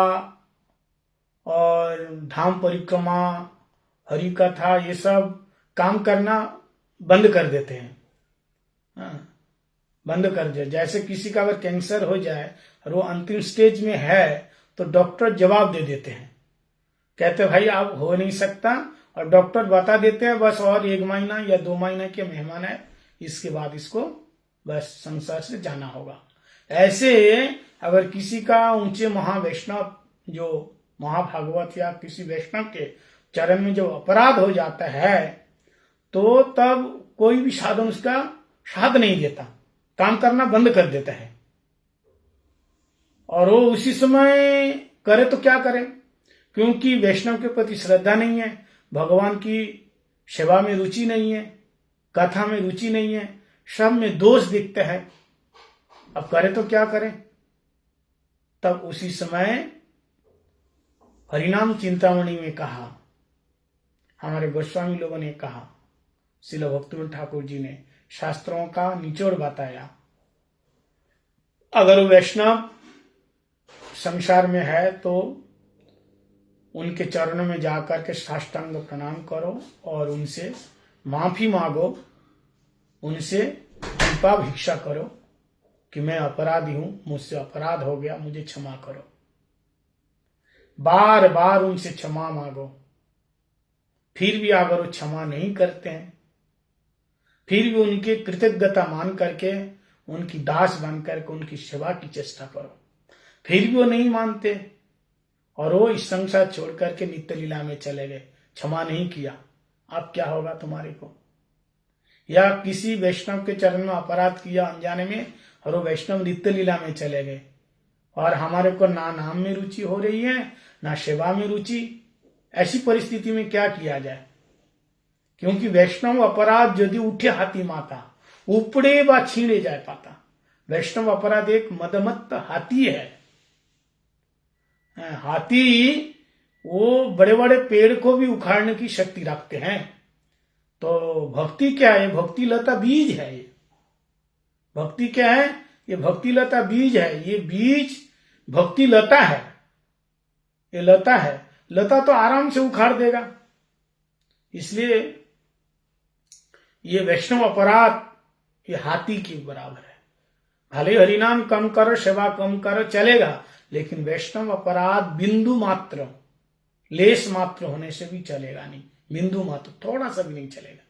और धाम परिक्रमा, हरि कथा, ये सब काम करना बंद कर देते हैं। हाँ, बंद कर दे। जैसे किसी का अगर कैंसर हो जाए और वो अंतिम स्टेज में है तो डॉक्टर जवाब दे देते हैं, कहते भाई आप हो नहीं सकता, और डॉक्टर बता देते हैं बस और 1 महीना या 2 महीने के मेहमान है, इसके बाद इसको बस संसार से जाना होगा। ऐसे अगर किसी का ऊंचे महावैष्णव जो महाभागवत या किसी वैष्णव के चरण में जो अपराध हो जाता है तो तब कोई भी साधन उसका साथ नहीं देता, काम करना बंद कर देता है। और वो उसी समय करे तो क्या करे, क्योंकि वैष्णव के प्रति श्रद्धा नहीं है, भगवान की सेवा में रुचि नहीं है, कथा में रुचि नहीं है, सब में दोष दिखते हैं। अब करे तो क्या करें। तब उसी समय हरिनाम चिंतामणि में कहा, हमारे गोस्वामी लोगों ने कहा, श्रील भक्तिवेदांत ठाकुर जी ने शास्त्रों का निचोड़ बताया। अगर वैष्णव संसार में है तो उनके चरणों में जाकर के साष्टांग प्रणाम करो और उनसे माफी मांगो, उनसे कृपा भिक्षा करो कि मैं अपराधी हूं, मुझसे अपराध हो गया, मुझे क्षमा करो। बार बार उनसे क्षमा मांगो। फिर भी अगर वो क्षमा नहीं करते हैं, फिर भी उनकी कृतज्ञता मान करके उनकी दास बन करके उनकी सेवा की चेष्टा करो। फिर भी वो नहीं मानते और वो इस संसार छोड़ करके नित्य लीला में चले गए, क्षमा नहीं किया, अब क्या होगा तुम्हारे को। या किसी वैष्णव के चरण में अपराध किया अनजाने में और वो वैष्णव नित्य लीला में चले गए और हमारे को ना नाम में रुचि हो रही है ना सेवा में रुचि। ऐसी परिस्थिति में क्या किया जाए, क्योंकि वैष्णव अपराध यदि उठे हाथी माता उपड़े व छीणे जाए पाता। वैष्णव अपराध एक मदमत्त हाथी है। हाथी वो बड़े बड़े पेड़ को भी उखाड़ने की शक्ति रखते हैं। तो भक्ति क्या है, भक्ति लता बीज है। ये भक्ति क्या है, ये भक्ति लता बीज है। ये बीज भक्ति लता है, ये लता है। लता तो आराम से उखाड़ देगा। इसलिए ये वैष्णव अपराध ये हाथी के बराबर है। भले हरिनाम कम करो, सेवा कम करो, चलेगा, लेकिन वैष्णव अपराध बिंदु मात्र, लेस मात्र होने से भी चलेगा नहीं। बिंदु मात्र, थोड़ा सा भी नहीं चलेगा।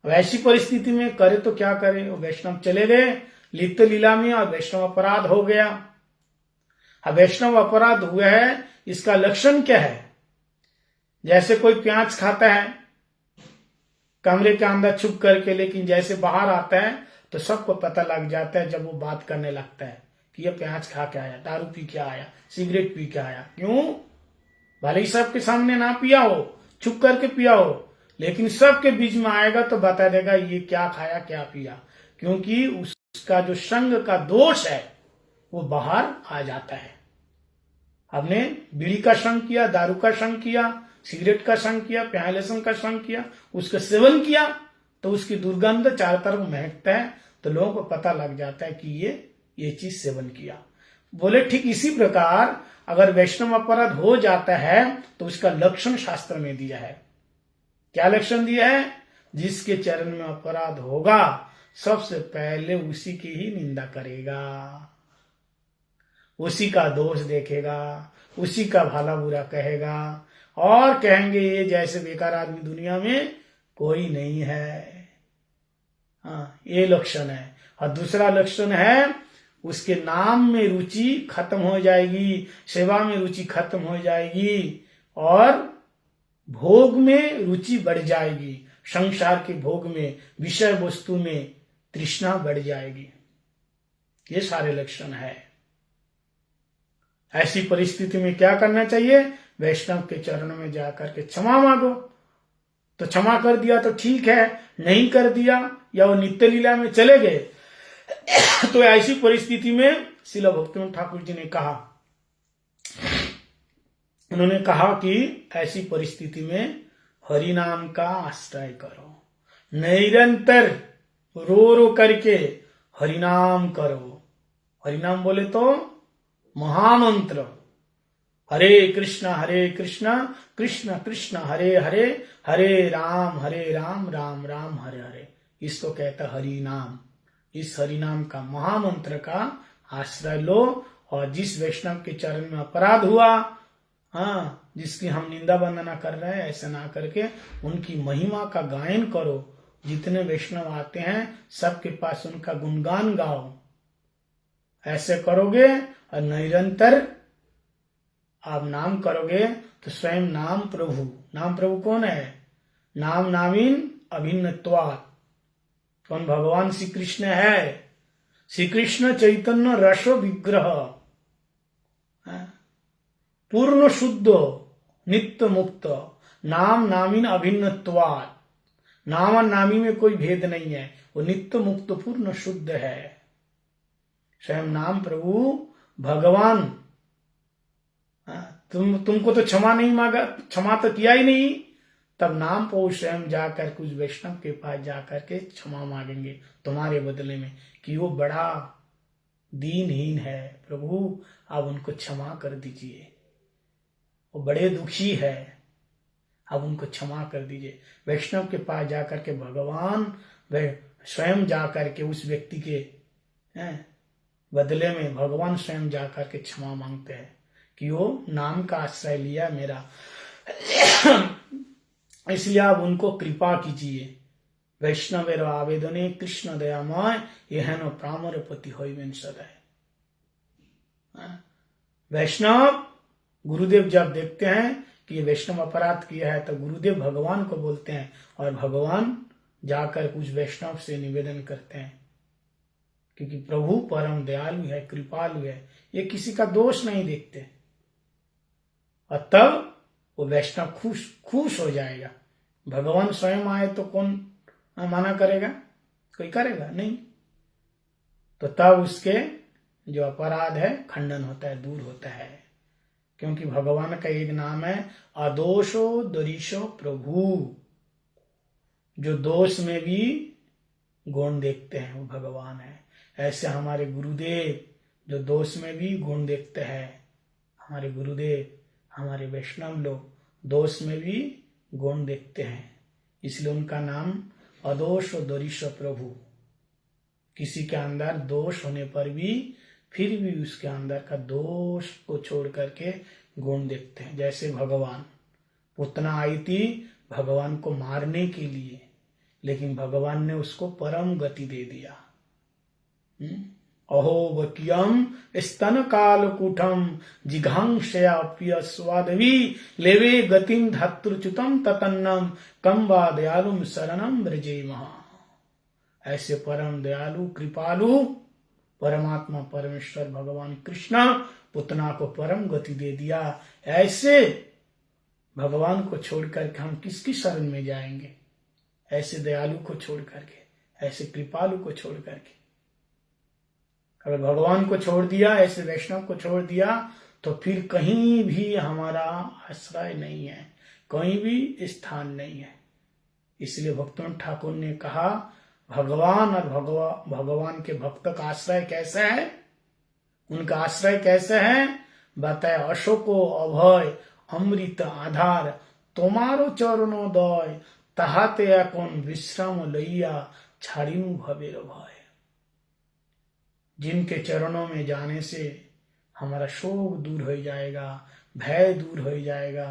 अब ऐसी परिस्थिति में करे तो क्या करे। वो वैष्णव चले गए नित्य लीला में और वैष्णव अपराध हो गया। अब वैष्णव अपराध हुआ है, इसका लक्षण क्या है। जैसे कोई प्याज खाता है कमरे के अंदर छुप करके, लेकिन जैसे बाहर आता है तो सबको पता लग जाता है जब वो बात करने लगता है कि ये प्याज खा के आया, दारू पी के आया, सिगरेट पी के आया। क्यों, भले ही सबके सामने ना पिया हो, छुप करके पिया हो, लेकिन सबके बीच में आएगा तो बता देगा ये क्या खाया क्या पिया, क्योंकि उसका जो संग का दोष है वो बाहर आ जाता है। हमने बीड़ी का संग किया, दारू का संग किया, सिगरेट का संग किया, प्याज लहसुन का संग किया, उसका सेवन किया तो उसकी दुर्गंध चारों तरफ महकता है, तो लोगों को पता लग जाता है कि ये चीज सेवन किया। बोले ठीक इसी प्रकार अगर वैष्णव अपराध हो जाता है तो उसका लक्षण शास्त्र में दिया है। क्या लक्षण दिया है, जिसके चरण में अपराध होगा सबसे पहले उसी की ही निंदा करेगा, उसी का दोष देखेगा, उसी का भला बुरा कहेगा और कहेंगे ये जैसे बेकार आदमी दुनिया में कोई नहीं है। हाँ, ये लक्षण है। और दूसरा लक्षण है उसके नाम में रुचि खत्म हो जाएगी, सेवा में रुचि खत्म हो जाएगी और भोग में रुचि बढ़ जाएगी। संसार के भोग में, विषय वस्तु में तृष्णा बढ़ जाएगी। ये सारे लक्षण है। ऐसी परिस्थिति में क्या करना चाहिए, वैष्णव के चरणों में जाकर के क्षमा मांगो। तो क्षमा कर दिया तो ठीक है, नहीं कर दिया या वो नित्य लीला में चले गए तो ऐसी परिस्थिति में श्रील भक्तिवेदांत ठाकुर जी ने कहा, उन्होंने कहा कि ऐसी परिस्थिति में हरि नाम का आश्रय करो, निरंतर रो रो करके हरिनाम करो। हरिनाम बोले तो महामंत्र, हरे कृष्ण कृष्ण कृष्ण हरे हरे, हरे राम राम राम हरे हरे, इसको कहता हरि नाम। इस हरि नाम का महामंत्र का आश्रय लो, और जिस वैष्णव के चरण में अपराध हुआ, हाँ, जिसकी हम निंदा वंदना कर रहे हैं, ऐसा ना करके उनकी महिमा का गायन करो। जितने वैष्णव आते हैं सबके पास उनका गुणगान गाओ। ऐसे करोगे और निरंतर आप नाम करोगे तो स्वयं नाम प्रभु कौन है? नाम नामीन अभिन्नत्वात्। कौन? भगवान श्री कृष्ण है। श्री कृष्ण चैतन्य रसो विग्रह, पूर्ण शुद्ध नित्य मुक्त, नाम नामीन अभिन्नत्वात्। नाम और नामी में कोई भेद नहीं है, वो नित्य मुक्त पूर्ण शुद्ध है। स्वयं नाम प्रभु भगवान। तुमको तो क्षमा नहीं मांगा, क्षमा तो किया ही नहीं, तब नाम प्रभु स्वयं जाकर कुछ वैष्णव के पास जाकर के क्षमा मांगेंगे तुम्हारे बदले में, कि वो बड़ा दीनहीन है, प्रभु आप उनको क्षमा कर दीजिए, वो बड़े दुखी है, आप उनको क्षमा कर दीजिए। वैष्णव के पास जाकर के भगवान स्वयं जाकर के उस व्यक्ति के बदले में भगवान स्वयं जाकर के क्षमा मांगते हैं कि वो नाम का आश्रय लिया मेरा, इसलिए आप उनको कृपा कीजिए। वैष्णवेर आवेदने कृष्ण दयामय यहन प्रामरपति होइबेन सदैव। वैष्णव गुरुदेव जब देखते हैं कि ये वैष्णव अपराध किया है तो गुरुदेव भगवान को बोलते हैं, और भगवान जाकर कुछ वैष्णव से निवेदन करते हैं, क्योंकि प्रभु परम दयालु है, कृपालु है, ये किसी का दोष नहीं देखते। और तब वो वैष्णव खुश हो जाएगा। भगवान स्वयं आए तो कौन माना करेगा? कोई करेगा नहीं। तो तब उसके जो अपराध है खंडन होता है, दूर होता है, क्योंकि भगवान का एक नाम है अदोषो दरीशो प्रभु। जो दोष में भी गुण देखते हैं वो भगवान है। ऐसे हमारे गुरुदेव जो दोष में भी गुण देखते हैं, हमारे गुरुदेव, हमारे वैष्णव लोग दोष में भी गुण देखते हैं, इसलिए उनका नाम अदोष दरीश प्रभु। किसी के अंदर दोष होने पर भी फिर भी उसके अंदर का दोष को छोड़ करके गुण देखते हैं। जैसे भगवान, पुतना आई थी भगवान को मारने के लिए, लेकिन भगवान ने उसको परम गति दे दिया। अहो वक्यम स्तन कालकूटम जिघांक्षयाप्य स्वादवी लेवे गतिम धातृच्युतम ततन्नम कम वा दयालुम शरणम व्रजे महा। ऐसे परम दयालु कृपालु परमात्मा परमेश्वर भगवान कृष्ण पुतना को परम गति दे दिया। ऐसे भगवान को छोड़ करके हम किसकी शरण में जाएंगे? ऐसे दयालु को छोड़ करके, ऐसे कृपालु को छोड़ करके। अगर भगवान को छोड़ दिया, ऐसे वैष्णव को छोड़ दिया, तो फिर कहीं भी हमारा आश्रय नहीं है, कहीं भी स्थान नहीं है। इसलिए भक्तवंत ठाकुर ने कहा भगवान और भगवान के भक्त का आश्रय कैसा है, उनका आश्रय कैसे है बताए। अशोको अभय अमृत आधार तुम्हारो चरणो दय ताहाते कौन विश्राम लैया छाड़िनु भवेर भय। जिनके चरणों में जाने से हमारा शोक दूर हो जाएगा, भय दूर हो जाएगा,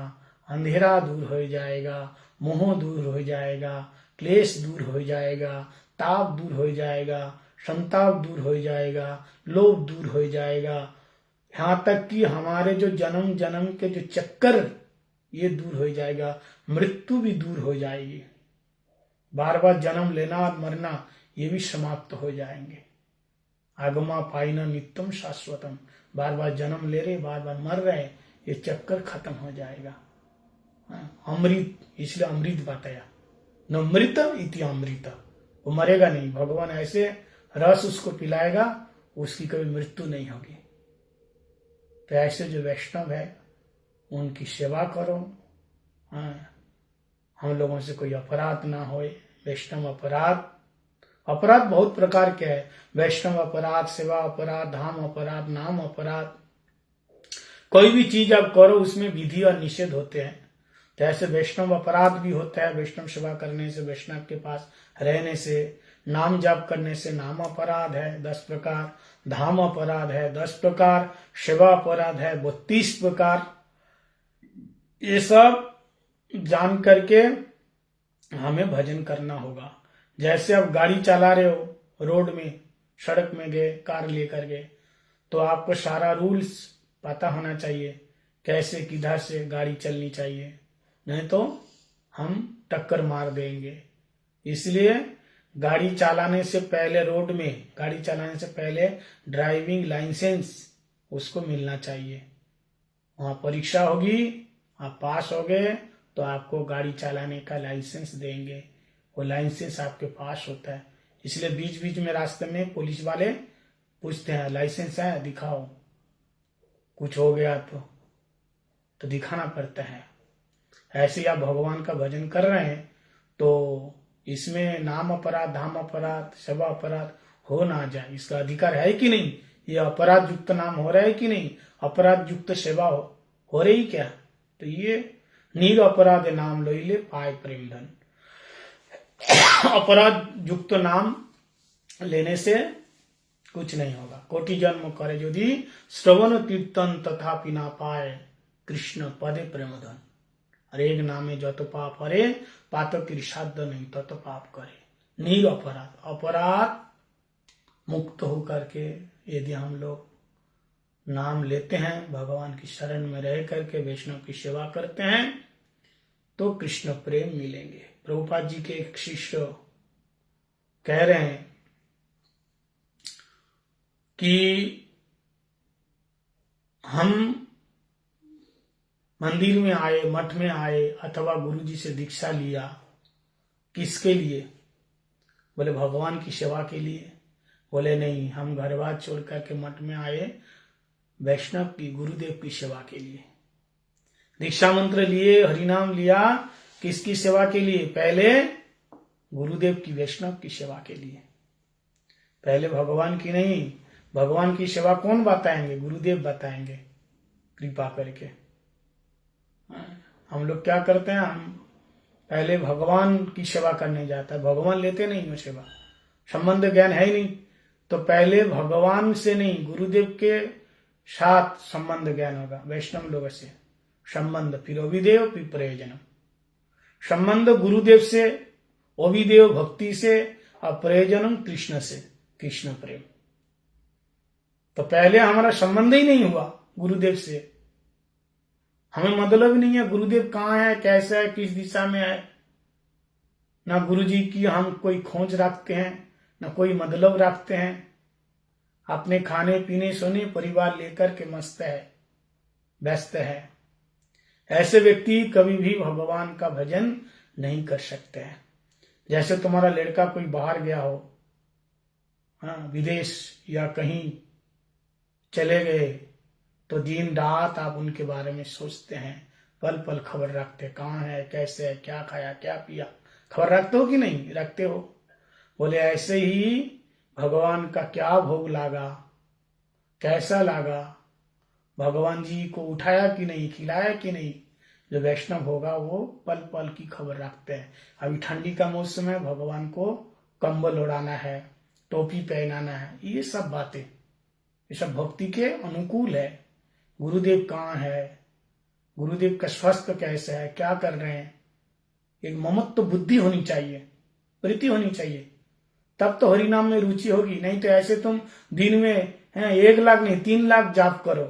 अंधेरा दूर हो जाएगा, मोह दूर हो जाएगा, क्लेश दूर हो जाएगा, ताप दूर हो जाएगा, संताप दूर हो जाएगा, लोभ दूर हो जाएगा, यहाँ तक कि हमारे जो जन्म जन्म के जो चक्कर ये दूर हो जाएगा, मृत्यु भी दूर हो जाएगी, बार बार जन्म लेना और मरना ये भी समाप्त हो जाएंगे। आगमा पाइना नित्यम शाश्वतम, बार बार जन्म ले रहे, बार बार मर रहे, ये चक्कर खत्म हो जाएगा। अमृत, इसलिए अमृत बताया, न मृत इति अमृत, वो मरेगा नहीं। भगवान ऐसे रस उसको पिलाएगा, उसकी कभी मृत्यु नहीं होगी। तो ऐसे जो वैष्णव है उनकी सेवा करो। हाँ, हम लोगों से कोई अपराध ना होए। वैष्णव अपराध बहुत प्रकार के है। वैष्णव अपराध, सेवा अपराध, धाम अपराध, नाम अपराध। कोई भी चीज आप करो उसमें विधि और निषेध होते हैं। तो ऐसे वैष्णव अपराध भी होता है। वैष्णव सेवा करने से, वैष्णव के पास रहने से, नाम जाप करने से नाम अपराध है 10 प्रकार, धाम अपराध है 10 प्रकार, सेवा अपराध है 32 प्रकार। ये सब जान करके हमें भजन करना होगा। जैसे आप गाड़ी चला रहे हो, रोड में, सड़क में गए, कार लेकर गए, तो आपको सारा रूल्स पता होना चाहिए, कैसे किधर से गाड़ी चलनी चाहिए, नहीं तो हम टक्कर मार देंगे। इसलिए गाड़ी चलाने से पहले, रोड में गाड़ी चलाने से पहले ड्राइविंग लाइसेंस उसको मिलना चाहिए। वहां परीक्षा होगी, आप पास हो गए तो आपको गाड़ी चलाने का लाइसेंस देंगे। वो लाइसेंस आपके पास होता है। इसलिए बीच बीच में रास्ते में पुलिस वाले पूछते हैं, लाइसेंस है दिखाओ, कुछ हो गया तो दिखाना पड़ता है। ऐसे आप भगवान का भजन कर रहे हैं तो इसमें नाम अपराध, धाम अपराध, सेवा अपराध हो ना जाए, इसका अधिकार है कि नहीं? ये अपराध युक्त नाम हो रहा है कि नहीं? अपराध युक्त सेवा हो रही क्या? तो ये नीर अपराध नाम लोइले पाए प्रेम धन। अपराध युक्त नाम लेने से कुछ नहीं होगा। कोटि जन्म करे यदि श्रवण कीर्तन तथापि ना पाए कृष्ण पदे प्रेम धन। अरे एक नामे जत पाप हरे पातक साध्य नहीं तत पाप करे। नीर अपराध मुक्त होकर के यदि हम लोग नाम लेते हैं, भगवान की शरण में रह करके वैष्णव की सेवा करते हैं, तो कृष्ण प्रेम मिलेंगे। प्रभुपाद जी के एक शिष्य कह रहे हैं कि हम मंदिर में आए, मठ में आए, अथवा गुरु जी से दीक्षा लिया, किसके लिए? बोले भगवान की सेवा के लिए। बोले नहीं, हम घर बार छोड़ करके मठ में आए वैष्णव की, गुरुदेव की सेवा के लिए। दीक्षा मंत्र लिए, हरिनाम लिया, किसकी सेवा के लिए? पहले गुरुदेव की, वैष्णव की सेवा के लिए, पहले भगवान की नहीं। भगवान की सेवा कौन बताएंगे? गुरुदेव बताएंगे कृपा करके। हम लोग क्या करते हैं, हम पहले भगवान की सेवा करने जाता है, भगवान लेते नहीं हो सेवा, संबंध ज्ञान है ही नहीं। तो पहले भगवान से नहीं, गुरुदेव के साथ संबंध ज्ञान होगा। वैष्णव लोगों से संबंध, फिर अभिदेव फिर प्रयोजन। संबंध गुरुदेव से, अभिदेव भक्ति से, और प्रयोजनम कृष्ण से, कृष्ण प्रेम। तो पहले हमारा संबंध ही नहीं हुआ गुरुदेव से, हमें मतलब ही नहीं है गुरुदेव कहाँ है, कैसा है, किस दिशा में है। ना गुरु जी की हम कोई खोज रखते हैं, ना कोई मतलब रखते हैं। अपने खाने पीने, सोने, परिवार लेकर के मस्त है, व्यस्त है। ऐसे व्यक्ति कभी भी भगवान का भजन नहीं कर सकते हैं। जैसे तुम्हारा लड़का कोई बाहर गया हो, हाँ, विदेश या कहीं चले गए, तो दिन रात आप उनके बारे में सोचते हैं, पल पल खबर रखते, कहाँ है, कैसे है, क्या खाया, क्या पिया, खबर रखते हो कि नहीं रखते हो? बोले ऐसे ही भगवान का क्या भोग लागा, कैसा लागा, भगवान जी को उठाया कि नहीं, खिलाया कि नहीं। जो वैष्णव होगा वो पल पल की खबर रखते हैं। अभी ठंडी का मौसम है, भगवान को कंबल ओढ़ाना है, टोपी पहनाना है, ये सब बातें, ये सब भक्ति के अनुकूल है। गुरुदेव कहाँ है, गुरुदेव का स्वास्थ्य कैसा है, क्या कर रहे हैं, एक ममत्व बुद्धि होनी चाहिए, प्रीति होनी चाहिए, तब तो हरिनाम में रुचि होगी। नहीं तो ऐसे तुम दिन में 1 लाख नहीं 3 लाख जाप करो,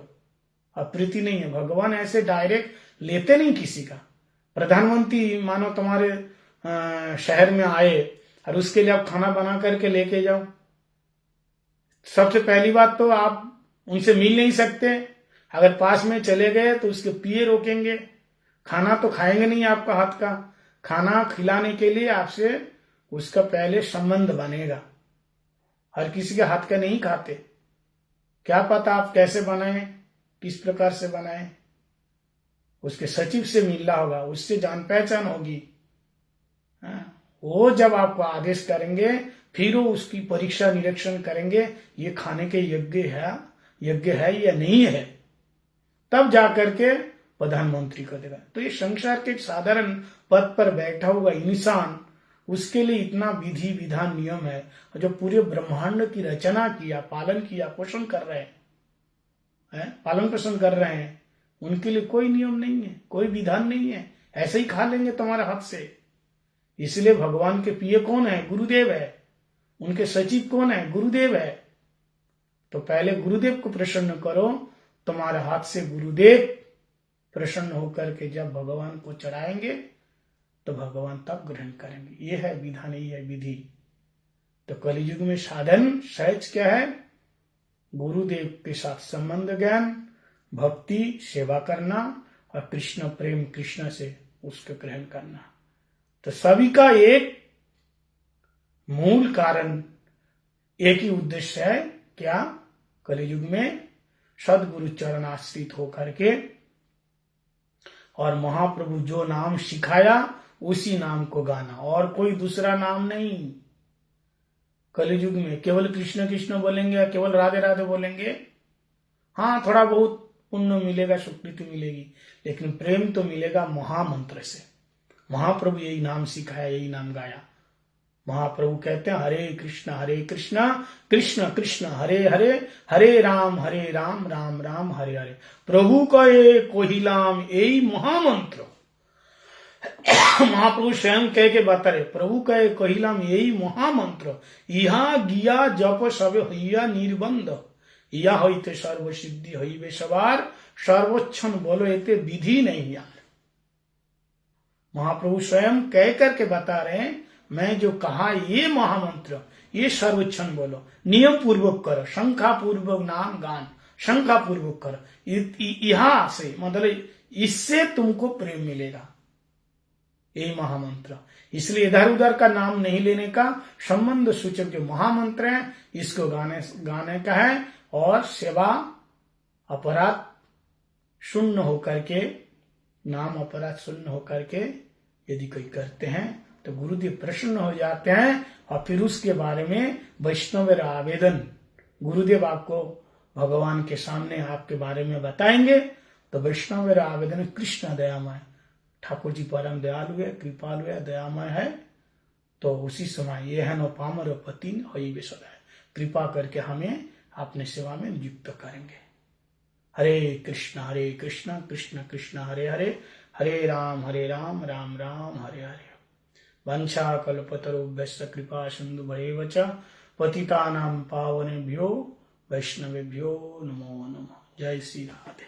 अब प्रीति नहीं है। भगवान ऐसे डायरेक्ट लेते नहीं किसी का। प्रधानमंत्री मानो तुम्हारे शहर में आए और उसके लिए आप खाना बना करके लेके जाओ, सबसे पहली बात तो आप उनसे मिल नहीं सकते। अगर पास में चले गए तो उसके पिए रोकेंगे, खाना तो खाएंगे नहीं आपका हाथ का। खाना खिलाने के लिए आपसे उसका पहले संबंध बनेगा, हर किसी के हाथ का नहीं खाते। क्या पता आप कैसे बनाए, किस प्रकार से बनाए, उसके सचिव से मिलना होगा, उससे जान पहचान होगी। वो जब आपको आदेश करेंगे फिर वो उसकी परीक्षा निरीक्षण करेंगे, ये खाने के योग्य है या नहीं है, तब जाकर के प्रधानमंत्री को देगा। तो ये संसार के एक साधारण पद पर बैठा हुआ इंसान, उसके लिए इतना विधि विधान नियम है। जो पूरे ब्रह्मांड की रचना किया, पालन किया, पोषण कर रहे हैं, पालन पोषण कर रहे हैं, उनके लिए कोई नियम नहीं है, कोई विधान नहीं है, ऐसे ही खा लेंगे तुम्हारे हाथ से। इसलिए भगवान के प्रिय कौन है? गुरुदेव है। उनके सचिव कौन है? गुरुदेव है। तो पहले गुरुदेव को प्रसन्न करो, तुम्हारे हाथ से गुरुदेव प्रसन्न होकर के जब भगवान को चढ़ाएंगे तो भगवान तब ग्रहण करेंगे। ये है विधान, ये है विधि। तो कलियुग में साधन सहज क्या है? गुरुदेव के साथ संबंध, ज्ञान, भक्ति, सेवा करना और कृष्ण प्रेम, कृष्ण से उसको ग्रहण करना। तो सभी का एक मूल कारण, एक ही उद्देश्य है। क्या? कलियुग में सदगुरु चरण आश्रित होकर के और महाप्रभु जो नाम सिखाया उसी नाम को गाना, और कोई दूसरा नाम नहीं। कलियुग में केवल कृष्ण कृष्ण बोलेंगे या केवल राधे राधे बोलेंगे, हाँ थोड़ा बहुत पुण्य मिलेगा, सुकृति मिलेगी, लेकिन प्रेम तो मिलेगा महामंत्र से। महाप्रभु यही नाम सिखाया, यही नाम गाया। महाप्रभु कहते हैं हरे कृष्ण कृष्ण कृष्ण हरे हरे, हरे राम राम राम हरे हरे। प्रभु का ये कोहिलाम यही महामंत्र। महाप्रभु स्वयं कह के बता रहे, प्रभु का ये कोहिलाम यही महामंत्र। यहाँ गिया जप सब हइया निर्बंध, या हईते सर्व सिद्धि हईबे सवार, सर्वोच्छन बोलो एते विधि नहीं यार। महाप्रभु स्वयं कह करके बता रहे हैं, मैं जो कहा ये महामंत्र, ये सर्वोच्छन बोलो, नियम पूर्वक करो, शंखा पूर्वक नाम गान, शंखा पूर्वक करो। यहां से मतलब इससे तुमको प्रेम मिलेगा, यही महामंत्र। इसलिए इधर उधर का नाम नहीं लेने का, संबंध सूचक जो महामंत्र है इसको गाने का है। और सेवा अपराध शून्य होकर के, नाम अपराध शून्य होकर के यदि कोई करते हैं तो गुरुदेव प्रसन्न हो जाते हैं। और फिर उसके बारे में वैष्णव आवेदन, गुरुदेव आपको भगवान के सामने आपके बारे में बताएंगे। तो वैष्णव आवेदन, कृष्ण दयामय, ठाकुर जी परम दयालु है, कृपालु है, दयामय है। तो उसी समय ये है नो पामर पति हई विसदा, कृपा करके हमें अपने सेवा में नियुक्त करेंगे। हरे कृष्ण कृष्ण कृष्ण हरे हरे, हरे राम राम राम हरे हरे। वंशा कल्पतरुभ्यश्च कृपा सिंधु भैव च पतितानां पावनेभ्यो वैष्णवेभ्यो नमो नमः। जय श्री राधे।